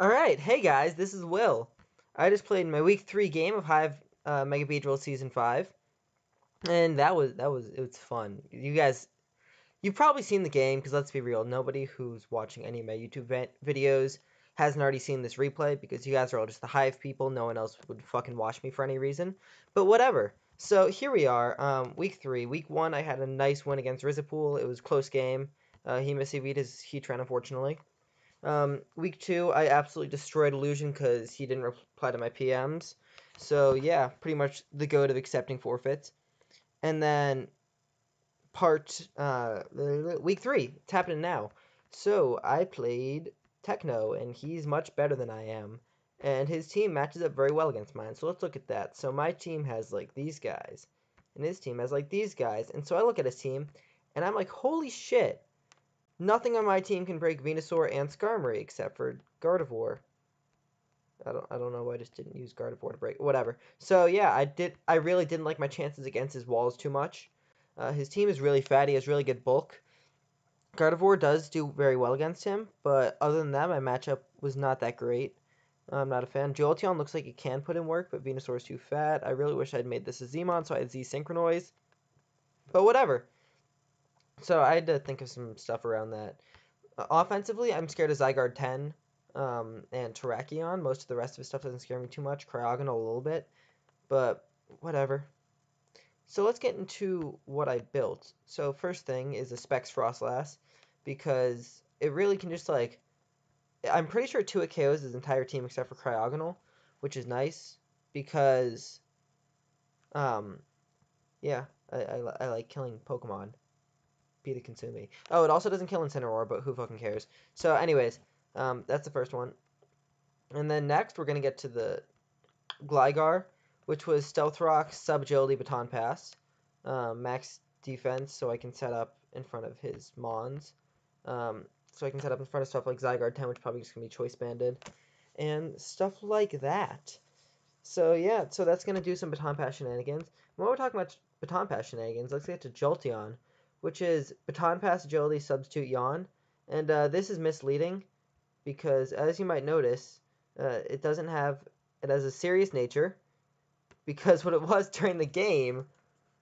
Alright, hey guys, this is Will. I just played my week 3 game of Hive Mega Beedril Season 5, and it was fun. You guys, you've probably seen the game, because let's be real, nobody who's watching any of my YouTube videos hasn't already seen this replay, because you guys are all just the Hive people, no one else would fucking watch me for any reason. But whatever. So here we are, week 3. Week 1, I had a nice win against Rizapool. It was a close game. He missed his Heatran, unfortunately. Week 2, I absolutely destroyed Illusion because he didn't reply to my PMs. So, yeah, pretty much the goat of accepting forfeits. And then week 3, it's happening now. So, I played Techno, and he's much better than I am. And his team matches up very well against mine. So, let's look at that. So, my team has, like, these guys. And his team has, like, these guys. And so, I look at his team, and I'm like, holy shit. Nothing on my team can break Venusaur and Skarmory except for Gardevoir. I don't know why I just didn't use Gardevoir to break. Whatever. So yeah, I really didn't like my chances against his walls too much. His team is really fat. He has really good bulk. Gardevoir does do very well against him, but other than that, my matchup was not that great. I'm not a fan. Jolteon looks like it can put in work, but Venusaur is too fat. I really wish I'd made this a Zmon, so I had Z Synchronize. But whatever. So I had to think of some stuff around that. Offensively, I'm scared of Zygarde 10 and Terrakion. Most of the rest of his stuff doesn't scare me too much. Cryogonal a little bit, but whatever. So let's get into what I built. So first thing is a Specs Frostlass, because it really can just like... I'm pretty sure 2 it KOs his entire team except for Cryogonal, which is nice, because, um, yeah, I like killing Pokemon. Be the Consumi. Oh, it also doesn't kill Incineroar, but who fucking cares? So anyways, that's the first one. And then next, we're going to get to the Gligar, which was Stealth Rock, Sub-Agility, Baton Pass. Max defense, so I can set up in front of his Mons. So I can set up in front of stuff like Zygarde 10, which probably just going to be Choice Banded. And stuff like that. So yeah, so that's going to do some Baton Pass shenanigans. When we're talking about Baton Pass shenanigans, let's get to Jolteon, which is Baton Pass, Agility, Substitute, Yawn. And this is misleading, because as you might notice, it doesn't have... It has a serious nature, because what it was during the game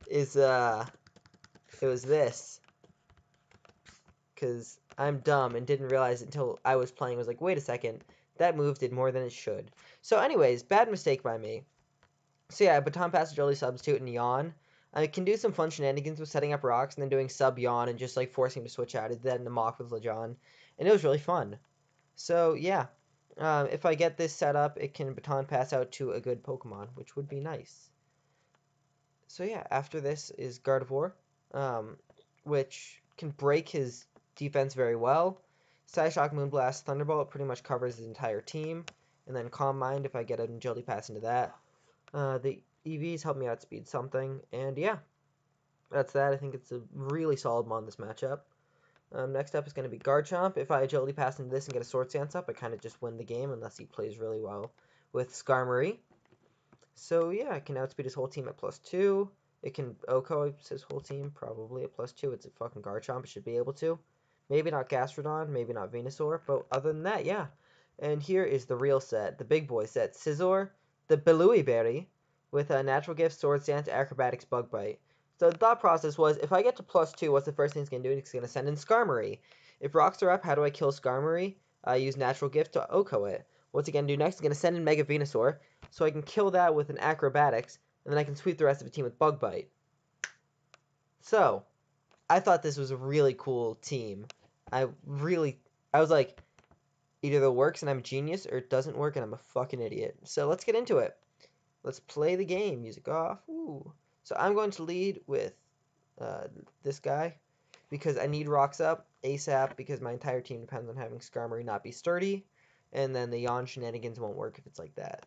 is, it was this. Because I'm dumb and didn't realize it until I was playing. I was like, wait a second, that move did more than it should. So anyways, bad mistake by me. So yeah, Baton Pass, Agility, Substitute, and Yawn. I can do some fun shenanigans with setting up rocks and then doing sub Yawn and just like forcing him to switch out. I did that in the mock with Lejon, and it was really fun. So yeah, if I get this set up, it can Baton Pass out to a good Pokemon, which would be nice. So yeah, after this is Gardevoir, um, which can break his defense very well. Psyshock, Moonblast, Thunderbolt pretty much covers his entire team. And then Calm Mind if I get an Agility Pass into that. The EVs help me outspeed something. And yeah, that's that. I think it's a really solid mon this matchup. Next up is going to be Garchomp. If I Agility Pass into this and get a Sword Stance up, I kind of just win the game unless he plays really well with Skarmory. So yeah, it can outspeed his whole team at +2. It can OHKO his whole team, probably at +2. It's a fucking Garchomp. It should be able to. Maybe not Gastrodon, maybe not Venusaur, but other than that, yeah. And here is the real set, the big boy set. Scizor, the Belui Berry, with a Natural Gift, Sword Stance, Acrobatics, Bug Bite. So the thought process was, if I get to +2, what's the first thing it's going to do? It's going to send in Skarmory. If rocks are up, how do I kill Skarmory? I use Natural Gift to OHKO it. What's it going to do next? It's going to send in Mega Venusaur, so I can kill that with an Acrobatics, and then I can sweep the rest of the team with Bug Bite. So, I thought this was a really cool team. I was like, either it works and I'm a genius, or it doesn't work and I'm a fucking idiot. So let's get into it. Let's play the game. Music off. Ooh. So I'm going to lead with this guy, because I need rocks up ASAP, because my entire team depends on having Skarmory not be sturdy, and then the Yawn shenanigans won't work if it's like that.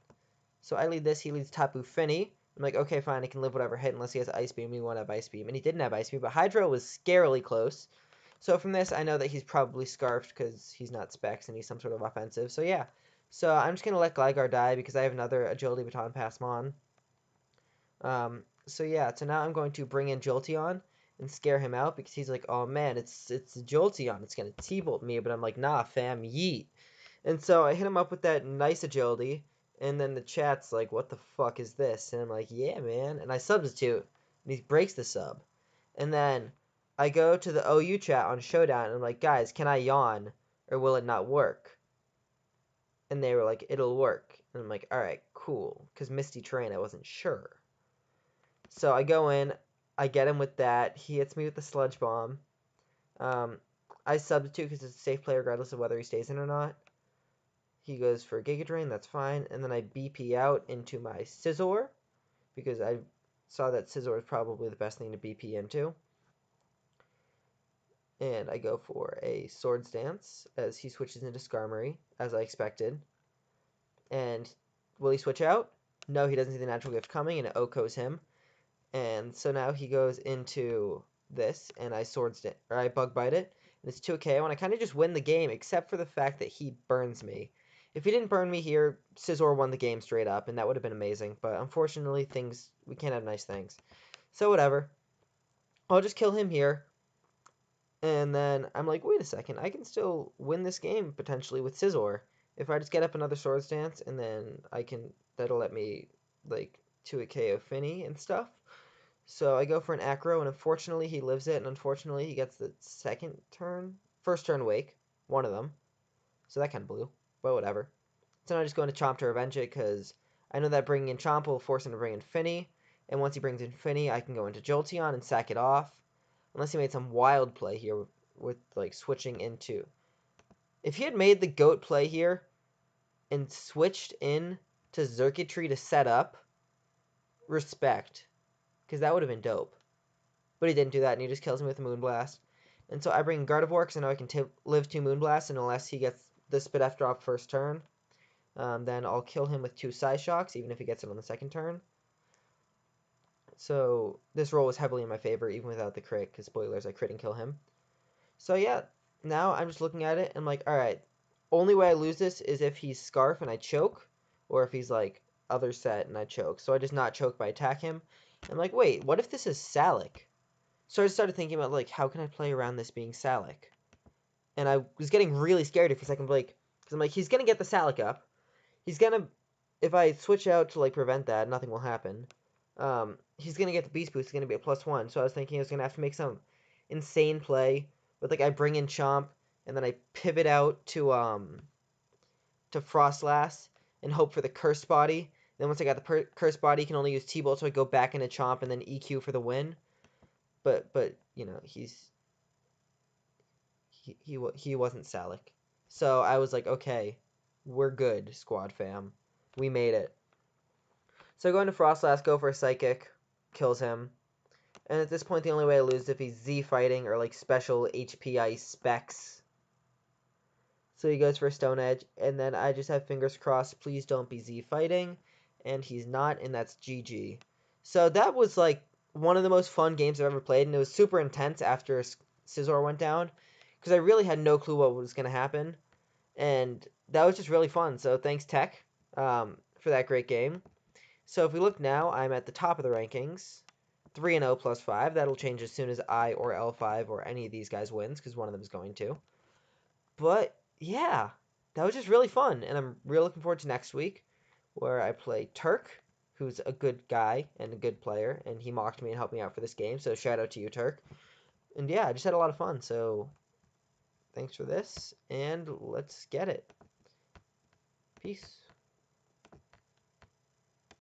So I lead this, he leads Tapu Fini. I'm like, okay, fine, I can live whatever hit unless he has Ice Beam. He won't have Ice Beam. And he didn't have Ice Beam, but Hydro was scarily close. So from this, I know that he's probably Scarfed because he's not Specs and he's some sort of offensive. So yeah. So I'm just going to let Gligar die because I have another Agility Baton Pass Mon. So yeah, so now I'm going to bring in Jolteon and scare him out, because he's like, oh man, it's Jolteon. It's going to T-Bolt me. But I'm like, nah, fam, yeet. And so I hit him up with that nice agility, and then the chat's like, what the fuck is this? And I'm like, yeah, man. And I substitute, and he breaks the sub. And then I go to the OU chat on Showdown, and I'm like, guys, can I yawn, or will it not work? And they were like, it'll work. And I'm like, all right, cool. Because Misty Train, I wasn't sure. So I go in, I get him with that. He hits me with the Sludge Bomb. I substitute because it's a safe play regardless of whether he stays in or not. He goes for Giga Drain, that's fine. And then I BP out into my Scizor because I saw that Scizor is probably the best thing to BP into. And I go for a Swords Dance as he switches into Skarmory, as I expected. And will he switch out? No, he doesn't see the natural gift coming, and it OHKOs him. And so now he goes into this, and I Bug Bite it, and it's 2 KO, and I kind of just win the game, except for the fact that he burns me. If he didn't burn me here, Scizor won the game straight up, and that would have been amazing. But unfortunately, we can't have nice things. So whatever. I'll just kill him here. And then I'm like, wait a second, I can still win this game potentially with Scizor. If I just get up another Swords Dance, and then that'll let me, like, 2 KO Finny and stuff. So I go for an acro, and unfortunately he lives it, and unfortunately he gets the first turn wake, one of them. So that kind of blew, but whatever. So now I just go into Chomp to revenge it, because I know that bringing in Chomp will force him to bring in Finny, and once he brings in Finny, I can go into Jolteon and sack it off. Unless he made some wild play here with like switching into. If he had made the goat play here and switched in to Circuitry to set up, respect, because that would have been dope. But he didn't do that, and he just kills me with a Moonblast. And so I bring Gardevoir, because I know I can live 2 Moonblasts, and unless he gets the Spidef drop first turn, then I'll kill him with 2 Psyshocks, even if he gets it on the second turn. So this roll was heavily in my favor, even without the crit, because spoilers, I crit and kill him. So yeah, now I'm just looking at it, and I'm like, alright, only way I lose this is if he's Scarf and I choke, or if he's like other set and I choke. So I just not choke by attack him. I'm like, wait, what if this is Salic? So I just started thinking about, like, how can I play around this being Salic? And I was getting really scared for a second, like, because I'm like, he's going to get the Salic up. He's going to, if I switch out to, like, prevent that, nothing will happen. He's going to get the Beast Boost, it's going to be a +1. So I was thinking I was going to have to make some insane play. But, like, I bring in Chomp, and then I pivot out to Frostlass and hope for the Cursed Body. Then once I got the Cursed Body, you can only use T-Bolt, so I go back into Chomp and then EQ for the win. But you know, he wasn't Salic. So I was like, okay, we're good, squad fam. We made it. So I go into Frostlass, go for a Psychic, kills him. And at this point, the only way I lose is if he's Z fighting or like special HP Ice specs. So he goes for a Stone Edge, and then I just have fingers crossed, please don't be Z fighting. And he's not, and that's GG. So that was like one of the most fun games I've ever played, and it was super intense after Scizor went down, because I really had no clue what was going to happen. And that was just really fun. So thanks, Tech, for that great game. So if we look now, I'm at the top of the rankings. 3-0 plus 5. That'll change as soon as I or L5 or any of these guys wins, because one of them is going to. But yeah, that was just really fun. And I'm really looking forward to next week, where I play Turk, who's a good guy and a good player. And he mocked me and helped me out for this game. So shout out to you, Turk. And yeah, I just had a lot of fun. So thanks for this, and let's get it. Peace.